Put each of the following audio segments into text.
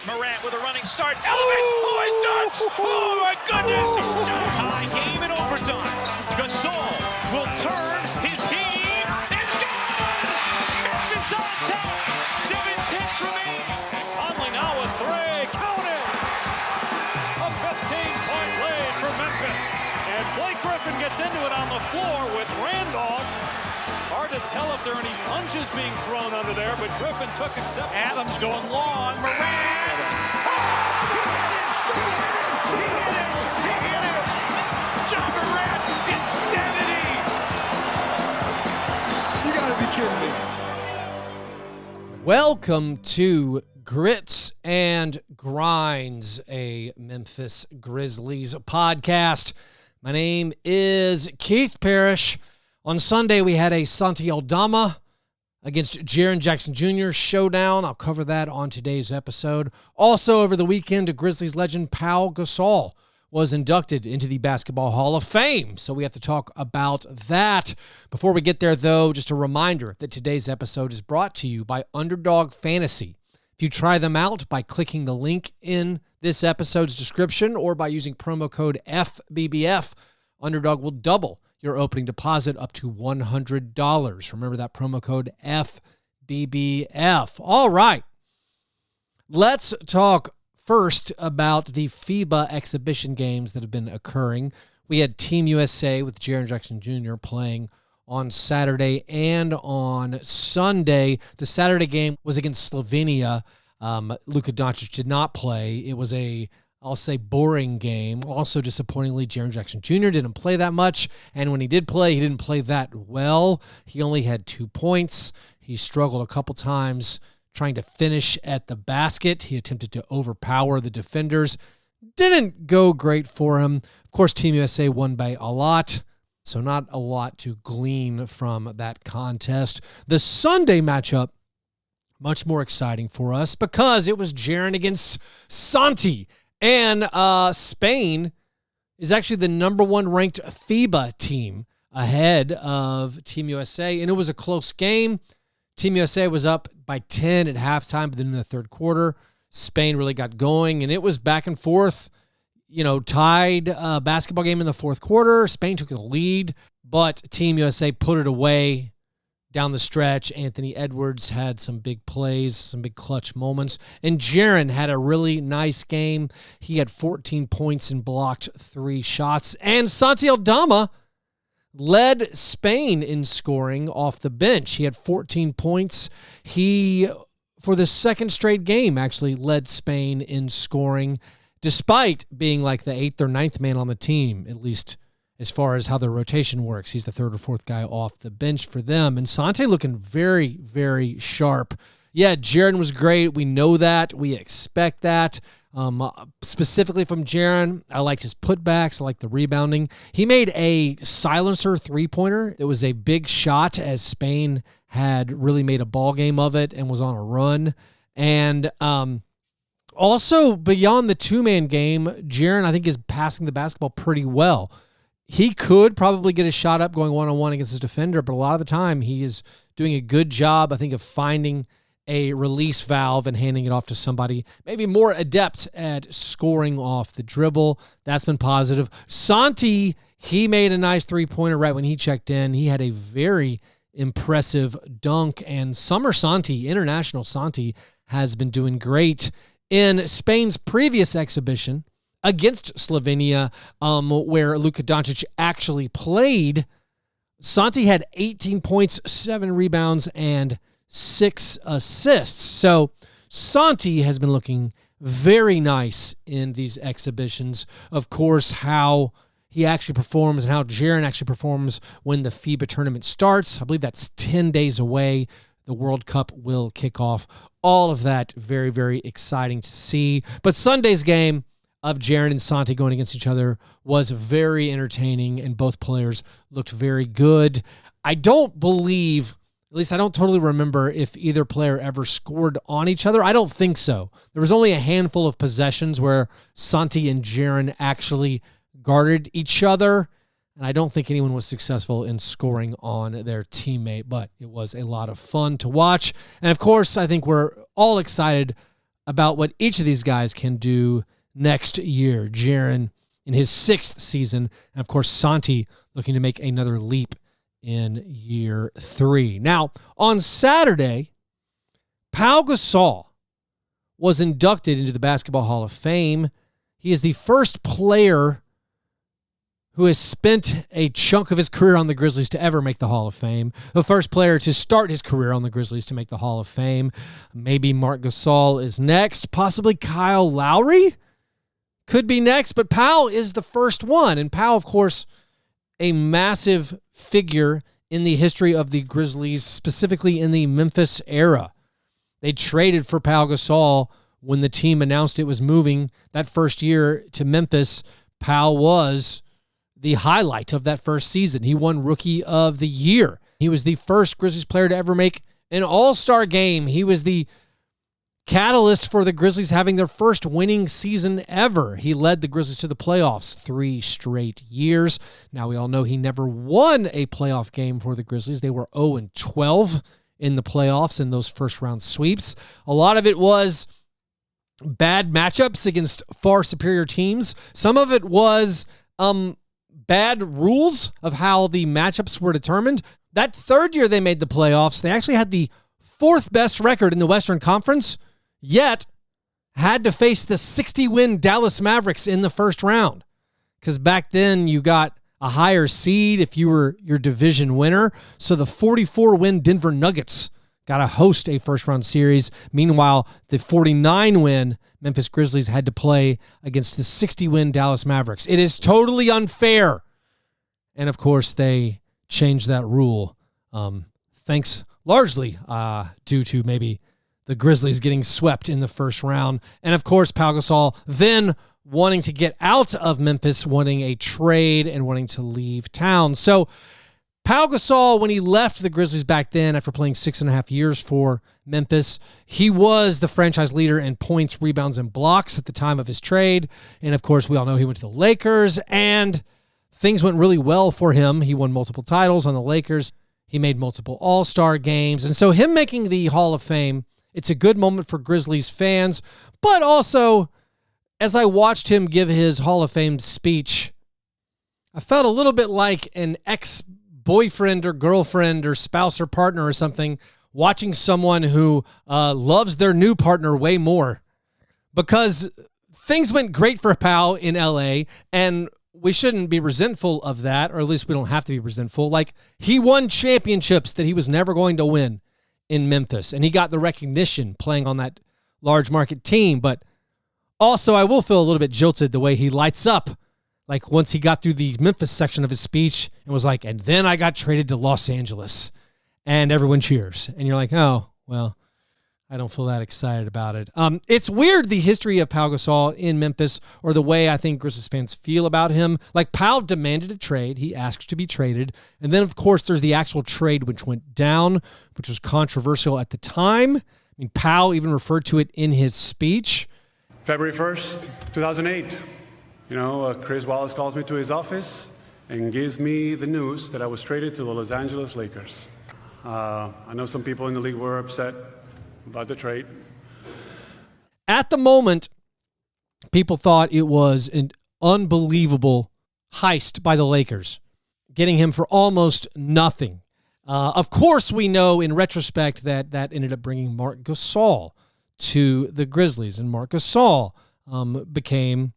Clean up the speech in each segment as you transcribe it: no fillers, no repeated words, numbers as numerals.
Morant with a running start. Oh, it dunks! Oh, my goodness! Tie game in overtime. Gasol will turn his heat. It's gone! Memphis on top. 7-10 remaining. Conley now with three. Count it! A 15-point lead for Memphis. And Blake Griffin gets into it on the floor with Randolph. Hard to tell if there are any punches being thrown under there, but Griffin took acceptance. Adams going long. Morant! He hit it! John Morant, insanity! You gotta be kidding me. Welcome to Grits and Grinds, a Memphis Grizzlies podcast. My name is Keith Parrish. On Sunday, we had a Santi Aldama against Jaren Jackson Jr. showdown. I'll cover that on today's episode. Also, over the weekend, a Grizzlies legend, Pau Gasol, was inducted into the Basketball Hall of Fame. So we have to talk about that. Before we get there, though, just a reminder that today's episode is brought to you by Underdog Fantasy. If you try them out by clicking the link in this episode's description or by using promo code FBBF, Underdog will double your opening deposit up to $100. Remember that promo code FBBF. All right. Let's talk first about the FIBA exhibition games that have been occurring. We had Team USA with Jaren Jackson Jr. playing on Saturday and on Sunday. The Saturday game was against Slovenia. Luka Doncic did not play. It was I'll say boring game. Also, disappointingly, Jaren Jackson Jr. didn't play that much, and when he did play, he didn't play that well. He only had 2 points. He struggled a couple times trying to finish at the basket. He attempted to overpower the defenders. Didn't go great for him. Of course, Team USA won by a lot, so not a lot to glean from that contest. The Sunday matchup, much more exciting for us because it was Jaren against Santi. And Spain is actually the number one ranked FIBA team ahead of Team USA. And it was a close game. Team USA was up by 10 at halftime, but then in the third quarter, Spain really got going. And it was back and forth, tied basketball game in the fourth quarter. Spain took the lead, but Team USA put it away down the stretch. Anthony Edwards had some big plays, some big clutch moments. And Jaren had a really nice game. He had 14 points and blocked 3 shots. And Santi Aldama led Spain in scoring off the bench. He had 14 points. He, for the second straight game, actually led Spain in scoring, despite being like the 8th or 9th man on the team, at least as far as how the rotation works. He's the 3rd or 4th guy off the bench for them. And Santi looking very, very sharp. Yeah, Jaren was great. We know that. We expect that. Specifically from Jaren, I liked his putbacks. I liked the rebounding. He made a silencer three-pointer. It was a big shot as Spain had really made a ball game of it and was on a run. And also, beyond the two-man game, Jaren, I think, is passing the basketball pretty well. He could probably get a shot up going one-on-one against his defender, but a lot of the time he is doing a good job, I think, of finding a release valve and handing it off to somebody maybe more adept at scoring off the dribble. That's been positive. Santi, he made a nice three-pointer right when he checked in. He had a very impressive dunk, and Summer Santi, International Santi, has been doing great. In Spain's previous exhibition against Slovenia, where Luka Doncic actually played, Santi had 18 points, 7 rebounds, and 6 assists. So Santi has been looking very nice in these exhibitions. Of course, how he actually performs and how Jaren actually performs when the FIBA tournament starts. I believe that's 10 days away. The World Cup will kick off. All of that very, very exciting to see. But Sunday's game of Jaren and Santi going against each other was very entertaining, and both players looked very good. I don't believe, at least I don't totally remember, if either player ever scored on each other. I don't think so. There was only a handful of possessions where Santi and Jaren actually guarded each other, and I don't think anyone was successful in scoring on their teammate, but it was a lot of fun to watch. And of course, I think we're all excited about what each of these guys can do next year. Jaren in his 6th season, and of course Santi looking to make another leap in year 3. Now, on Saturday, Pau Gasol was inducted into the Basketball Hall of Fame. He is the first player who has spent a chunk of his career on the Grizzlies to ever make the Hall of Fame. The first player to start his career on the Grizzlies to make the Hall of Fame. Maybe Marc Gasol is next. Possibly Kyle Lowry could be next, but Pau is the first one. And Pau, of course, a massive figure in the history of the Grizzlies, specifically in the Memphis era. They traded for Pau Gasol when the team announced it was moving that first year to Memphis. Pau was the highlight of that first season. He won Rookie of the Year. He was the first Grizzlies player to ever make an All-Star game. He was the catalyst for the Grizzlies having their first winning season ever. He led the Grizzlies to the playoffs 3 straight years. Now we all know he never won a playoff game for the Grizzlies. They were 0-12 in the playoffs in those first-round sweeps. A lot of it was bad matchups against far superior teams. Some of it was bad rules of how the matchups were determined. That third year they made the playoffs, they actually had the 4th best record in the Western Conference, yet had to face the 60-win Dallas Mavericks in the first round. Because back then you got a higher seed if you were your division winner. So the 44-win Denver Nuggets got to host a first-round series. Meanwhile, the 49-win Memphis Grizzlies had to play against the 60-win Dallas Mavericks. It is totally unfair. And, of course, they changed that rule, thanks largely due to maybe the Grizzlies getting swept in the first round. And, of course, Pau Gasol then wanting to get out of Memphis, wanting a trade, and wanting to leave town. So Pau Gasol, when he left the Grizzlies back then after playing 6.5 years for Memphis, he was the franchise leader in points, rebounds, and blocks at the time of his trade. And, of course, we all know he went to the Lakers, and things went really well for him. He won multiple titles on the Lakers. He made multiple All-Star games. And so him making the Hall of Fame, it's a good moment for Grizzlies fans, but also as I watched him give his Hall of Fame speech, I felt a little bit like an ex-boyfriend or girlfriend or spouse or partner or something watching someone who loves their new partner way more, because things went great for Pau in LA, and we shouldn't be resentful of that, or at least we don't have to be resentful. Like, he won championships that he was never going to win in Memphis, and he got the recognition playing on that large market team. But also, I will feel a little bit jilted the way he lights up, like once he got through the Memphis section of his speech and was like, and then I got traded to Los Angeles, and everyone cheers. And you're like, oh, well, I don't feel that excited about it. It's weird, the history of Pau Gasol in Memphis, or the way I think Grizzlies fans feel about him. Like, Pau demanded a trade. He asked to be traded. And then, of course, there's the actual trade which went down, which was controversial at the time. I mean, Pau even referred to it in his speech. February 1st, 2008. Chris Wallace calls me to his office and gives me the news that I was traded to the Los Angeles Lakers. I know some people in the league were upset about the trade. At the moment, people thought it was an unbelievable heist by the Lakers, getting him for almost nothing. Of course, we know in retrospect that ended up bringing Marc Gasol to the Grizzlies, and Marc Gasol became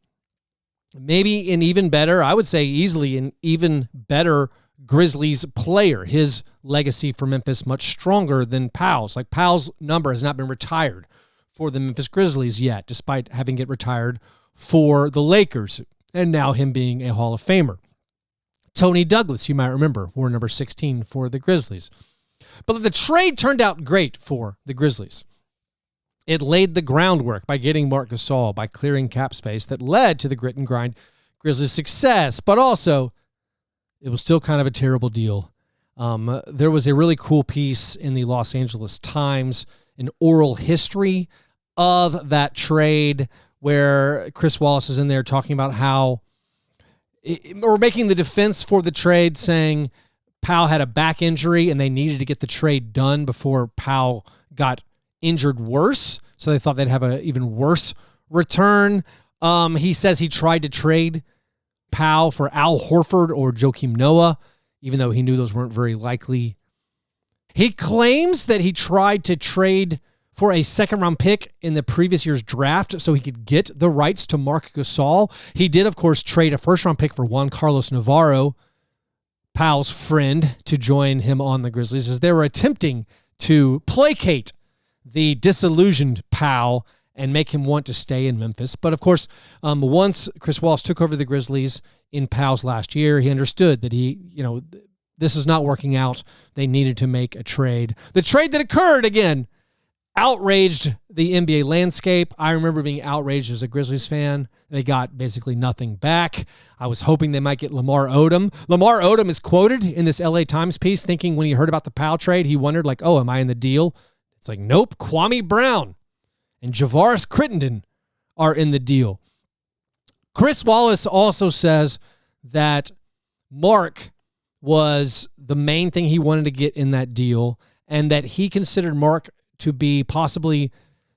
maybe an even better, I would say easily an even better Grizzlies player. His legacy for Memphis much stronger than Pau's. Like, Pau's number has not been retired for the Memphis Grizzlies yet, despite having it retired for the Lakers, and now him being a Hall of Famer. Tony Douglas, you might remember, wore number 16 for the Grizzlies. But the trade turned out great for the Grizzlies. It laid the groundwork by getting Marc Gasol, by clearing cap space that led to the grit and grind Grizzlies' success, but also it was still kind of a terrible deal. There was a really cool piece in the Los Angeles Times, an oral history of that trade, where Chris Wallace is in there talking about how, or making the defense for the trade, saying Pau had a back injury and they needed to get the trade done before Pau got injured worse. so they thought they'd have an even worse return. He says he tried to trade Pau for Al Horford or Joakim Noah, even though he knew those weren't very likely. He claims that he tried to trade for a second-round pick in the previous year's draft so he could get the rights to Marc Gasol. He did, of course, trade a first-round pick for Juan Carlos Navarro, Pau's friend, to join him on the Grizzlies, as they were attempting to placate the disillusioned Pau and make him want to stay in Memphis. But, of course, once Chris Wallace took over the Grizzlies in Pau's last year, he understood that this is not working out. They needed to make a trade. The trade that occurred, again, outraged the NBA landscape. I remember being outraged as a Grizzlies fan. They got basically nothing back. I was hoping they might get Lamar Odom. Lamar Odom is quoted in this LA Times piece thinking when he heard about the Pau trade, he wondered, like, oh, am I in the deal? It's like, nope, Kwame Brown and Javaris Crittenden are in the deal. Chris Wallace also says that Mark was the main thing he wanted to get in that deal, and that he considered Mark to be possibly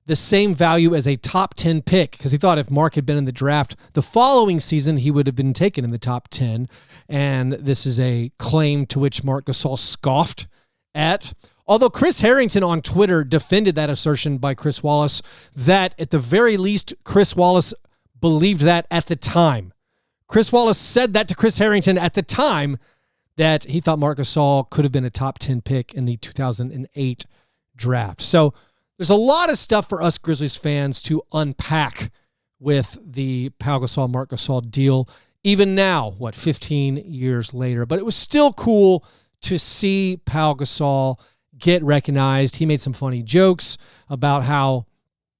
the same value as a top 10 pick, because he thought if Mark had been in the draft the following season, he would have been taken in the top 10. And this is a claim to which Marc Gasol scoffed at. Although Chris Harrington on Twitter defended that assertion by Chris Wallace, that at the very least, Chris Wallace believed that at the time. Chris Wallace said that to Chris Harrington at the time, that he thought Marc Gasol could have been a top 10 pick in the 2008 draft. So there's a lot of stuff for us Grizzlies fans to unpack with the Pau Gasol, Marc Gasol deal, even now, 15 years later. But it was still cool to see Pau Gasol get recognized. He made some funny jokes about how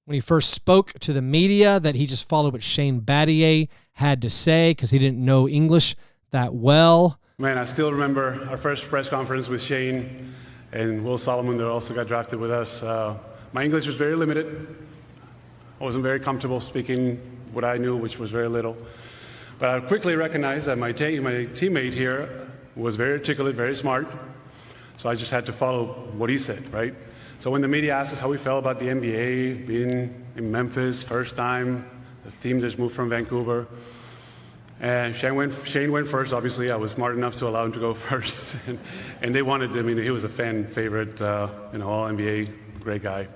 when he first spoke to the media that he just followed what Shane Battier had to say because he didn't know English that well. Man, I still remember our first press conference with Shane and Will Solomon that also got drafted with us. My English was very limited. I wasn't very comfortable speaking what I knew, which was very little. But I quickly recognized that my teammate here was very articulate, very smart. So I just had to follow what he said, right? So when the media asked us how we felt about the NBA, being in Memphis, first time, the team just moved from Vancouver. And Shane went first, obviously. I was smart enough to allow him to go first. and they wanted, he was a fan favorite, all NBA, great guy.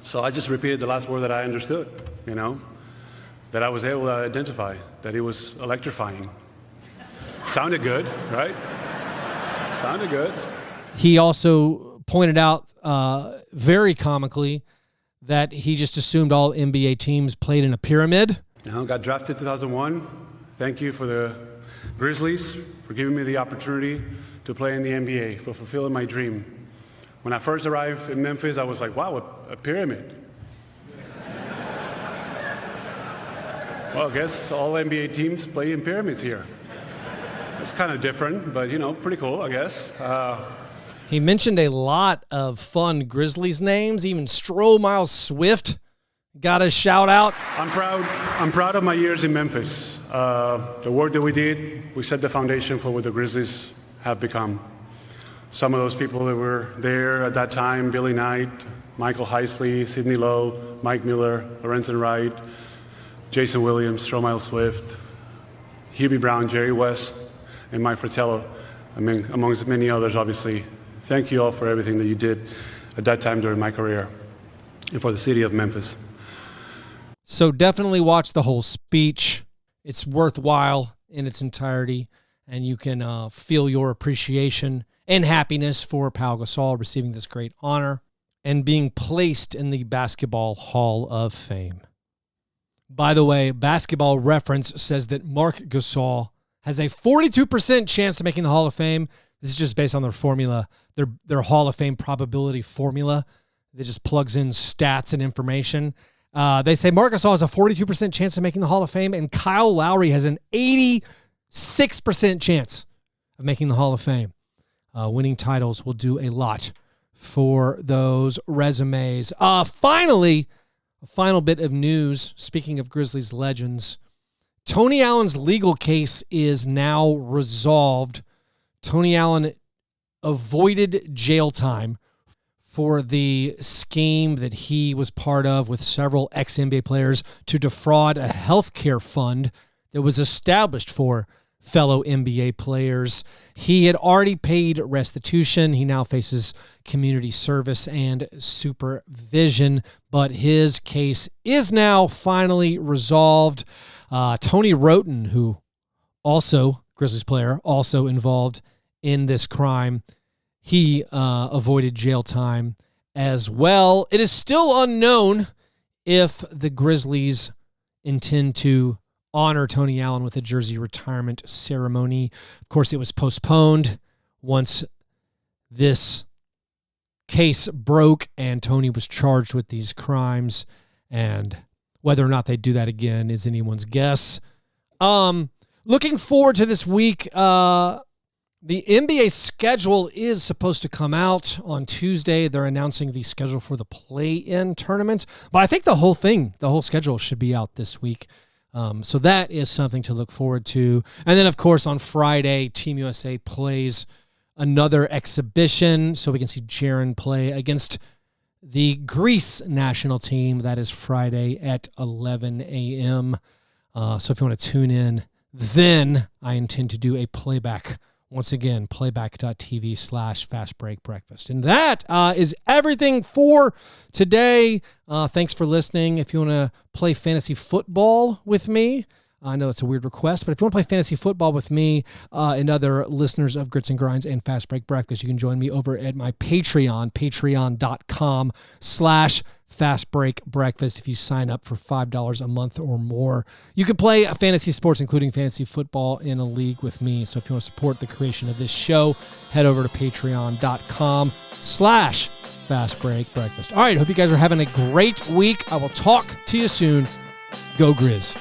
So I just repeated the last word that I understood, that I was able to identify, that it was electrifying. Sounded good, right? Sounded good. He also pointed out very comically that he just assumed all NBA teams played in a pyramid. Got drafted 2001. Thank you for the Grizzlies for giving me the opportunity to play in the NBA, for fulfilling my dream. When I first arrived in Memphis, I was like, wow, a pyramid. Well, I guess all NBA teams play in pyramids here. It's kind of different, but, pretty cool, I guess. He mentioned a lot of fun Grizzlies names, even Stroh Miles Swift got a shout out. I'm proud of my years in Memphis. The work that we did, we set the foundation for what the Grizzlies have become. Some of those people that were there at that time, Billy Knight, Michael Heisley, Sidney Lowe, Mike Miller, Lorenzen Wright, Jason Williams, Stroh Miles Swift, Hubie Brown, Jerry West, and Mike Fratello, amongst many others, obviously. Thank you all for everything that you did at that time during my career and for the city of Memphis. So definitely watch the whole speech. It's worthwhile in its entirety, and you can feel your appreciation and happiness for Pau Gasol receiving this great honor and being placed in the Basketball Hall of Fame. By the way, Basketball Reference says that Marc Gasol has a 42% chance of making the Hall of Fame. This is just based on their formula, their Hall of Fame probability formula that just plugs in stats and information. They say Marc Gasol has a 42% chance of making the Hall of Fame, and Kyle Lowry has an 86% chance of making the Hall of Fame. Winning titles will do a lot for those resumes. Finally, a final bit of news. Speaking of Grizzlies legends, Tony Allen's legal case is now resolved. Tony Allen avoided jail time for the scheme that he was part of with several ex-NBA players to defraud a healthcare fund that was established for fellow NBA players. He had already paid restitution. He now faces community service and supervision, but his case is now finally resolved. Tony Roten, who also, Grizzlies player, also involved in this crime, he avoided jail time as well. It is still unknown if the Grizzlies intend to honor Tony Allen with a jersey retirement ceremony. Of course, it was postponed once this case broke and Tony was charged with these crimes, and whether or not they do that again is anyone's guess. Looking forward to this week. The NBA schedule is supposed to come out on Tuesday. They're announcing the schedule for the play-in tournament, but I think the whole schedule should be out this week. So that is something to look forward to. And then, of course, on Friday, Team USA plays another exhibition, so we can see Jaren play against the Greece national team. That is Friday at 11 a.m. So if you want to tune in, then I intend to do a playback. Once again, playback.tv/fastbreakbreakfast. And that is everything for today. Thanks for listening. If you want to play fantasy football with me, I know that's a weird request, but if you want to play fantasy football with me and other listeners of Grits and Grinds and Fast Break Breakfast, you can join me over at my Patreon, patreon.com/Fast Break Breakfast. If you sign up for $5 a month or more, you can play fantasy sports, including fantasy football, in a league with me. So if you want to support the creation of this show, head over to patreon.com/Fast Break Breakfast. All right, hope you guys are having a great week. I will talk to you soon. Go Grizz.